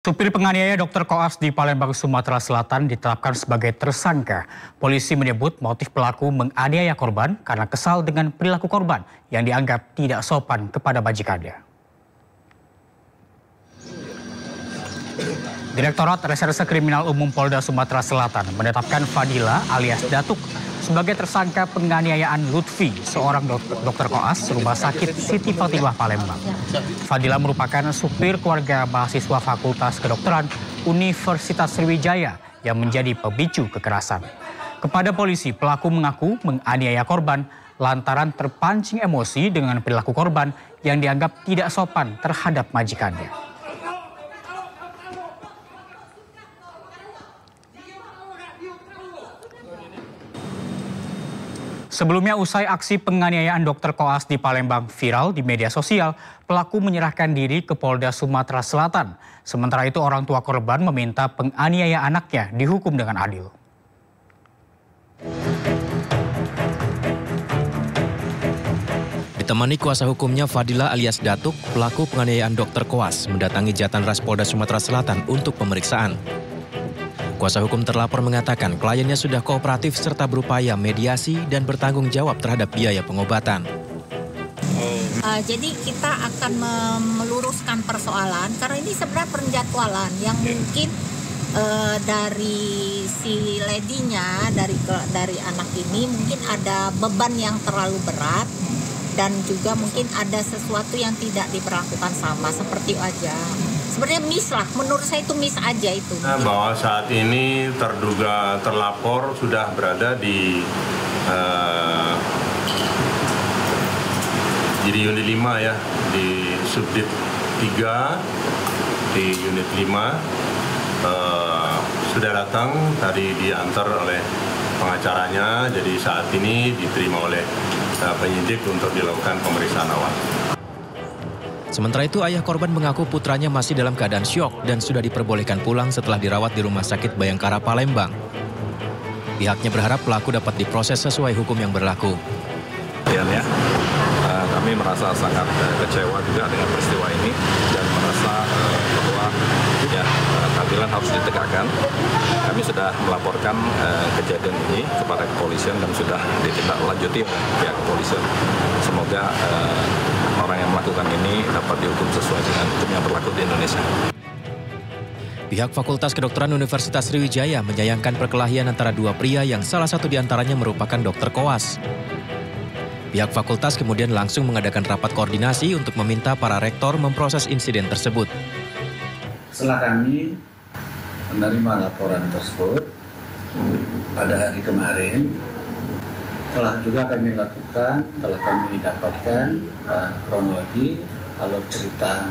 Supir penganiaya dokter koas di Palembang, Sumatera Selatan ditetapkan sebagai tersangka. Polisi menyebut motif pelaku menganiaya korban karena kesal dengan perilaku korban yang dianggap tidak sopan kepada majikannya. Direktorat Reserse Kriminal Umum Polda Sumatera Selatan menetapkan Fadila alias Datuk sebagai tersangka penganiayaan Lutfi, seorang dokter koas Rumah Sakit Siti Fatimah Palembang. Fadila merupakan supir keluarga mahasiswa Fakultas Kedokteran Universitas Sriwijaya yang menjadi pemicu kekerasan. Kepada polisi, pelaku mengaku menganiaya korban lantaran terpancing emosi dengan perilaku korban yang dianggap tidak sopan terhadap majikannya. Sebelumnya, usai aksi penganiayaan dokter koas di Palembang viral di media sosial, pelaku menyerahkan diri ke Polda Sumatera Selatan. Sementara itu, orang tua korban meminta penganiaya anaknya dihukum dengan adil. Ditemani kuasa hukumnya Fadila alias Datuk, pelaku penganiayaan dokter koas mendatangi Jatanras Polda Sumatera Selatan untuk pemeriksaan. Kuasa hukum terlapor mengatakan kliennya sudah kooperatif serta berupaya mediasi dan bertanggung jawab terhadap biaya pengobatan. Jadi kita akan meluruskan persoalan karena ini sebenarnya penjadwalan yang mungkin dari si ladinya, dari anak ini mungkin ada beban yang terlalu berat dan juga mungkin ada sesuatu yang tidak diperlakukan sama seperti aja. Sebenarnya miss lah, menurut saya itu miss aja itu. Bahwa saat ini terduga terlapor sudah berada di unit 5 ya, di subdit 3 di unit 5 sudah datang, tadi diantar oleh pengacaranya, jadi saat ini diterima oleh penyidik untuk dilakukan pemeriksaan awal. Sementara itu, ayah korban mengaku putranya masih dalam keadaan syok dan sudah diperbolehkan pulang setelah dirawat di Rumah Sakit Bayangkara Palembang. Pihaknya berharap pelaku dapat diproses sesuai hukum yang berlaku. Kami merasa sangat kecewa juga dengan peristiwa ini dan merasa bahwa keadilan harus ditegakkan. Kami sudah melaporkan kejadian ini kepada kepolisian dan sudah ditindaklanjuti oleh pihak kepolisian. Semoga orang yang melakukan ini dapat dihukum sesuai dengan hukum yang berlaku di Indonesia. Pihak Fakultas Kedokteran Universitas Sriwijaya menyayangkan perkelahian antara dua pria yang salah satu diantaranya merupakan dokter koas. Pihak fakultas kemudian langsung mengadakan rapat koordinasi untuk meminta para rektor memproses insiden tersebut. Setelah kami menerima laporan tersebut pada hari kemarin, telah juga kami lakukan, telah kami dapatkan kronologi alur cerita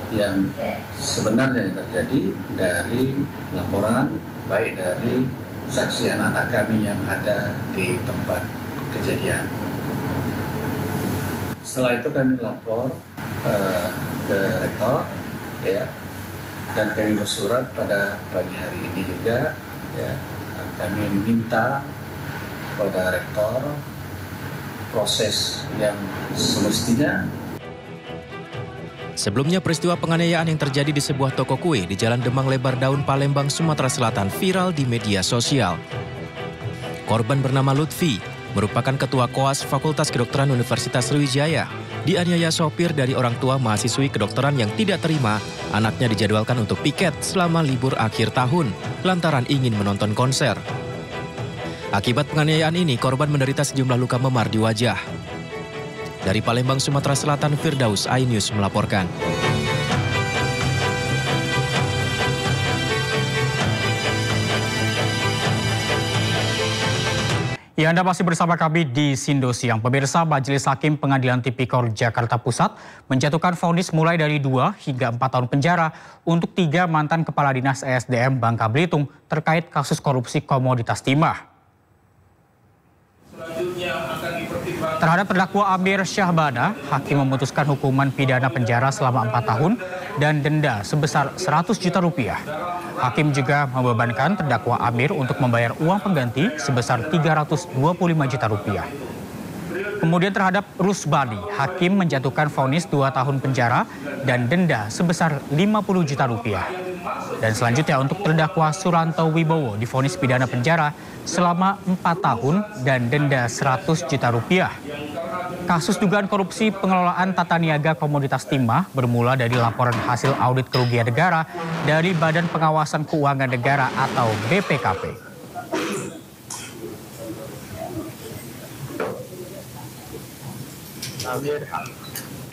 yang sebenarnya yang terjadi dari laporan, baik dari saksi anak-anak kami yang ada di tempat kejadian. Setelah itu kami lapor ke rektor, dan kami bersurat pada pagi hari ini juga, kami meminta kepada rektor proses yang semestinya. Sebelumnya, peristiwa penganiayaan yang terjadi di sebuah toko kue di Jalan Demang Lebar Daun, Palembang, Sumatera Selatan viral di media sosial. Korban bernama Lutfi merupakan ketua koas Fakultas Kedokteran Universitas Sriwijaya, dianiaya sopir dari orang tua mahasiswi kedokteran yang tidak terima anaknya dijadwalkan untuk piket selama libur akhir tahun lantaran ingin menonton konser. Akibat penganiayaan ini, korban menderita sejumlah luka memar di wajah. Dari Palembang, Sumatera Selatan, Firdaus, iNews melaporkan. Ya, Anda masih bersama kami di Sindo Siang. Pemirsa, Majelis Hakim Pengadilan Tipikor Jakarta Pusat menjatuhkan vonis mulai dari 2 hingga 4 tahun penjara untuk 3 mantan Kepala Dinas ESDM Bangka Belitung terkait kasus korupsi komoditas timah. Terhadap terdakwa Amir Syahbana, hakim memutuskan hukuman pidana penjara selama 4 tahun dan denda sebesar 100 juta rupiah. Hakim juga membebankan terdakwa Amir untuk membayar uang pengganti sebesar 325 juta rupiah. Kemudian terhadap Rusbadi, hakim menjatuhkan vonis 2 tahun penjara dan denda sebesar 50 juta rupiah. Dan selanjutnya untuk terdakwa Suranto Wibowo divonis pidana penjara selama 4 tahun dan denda 100 juta rupiah. Kasus dugaan korupsi pengelolaan tata niaga komoditas timah bermula dari laporan hasil audit kerugian negara dari Badan Pengawasan Keuangan Negara atau BPKP.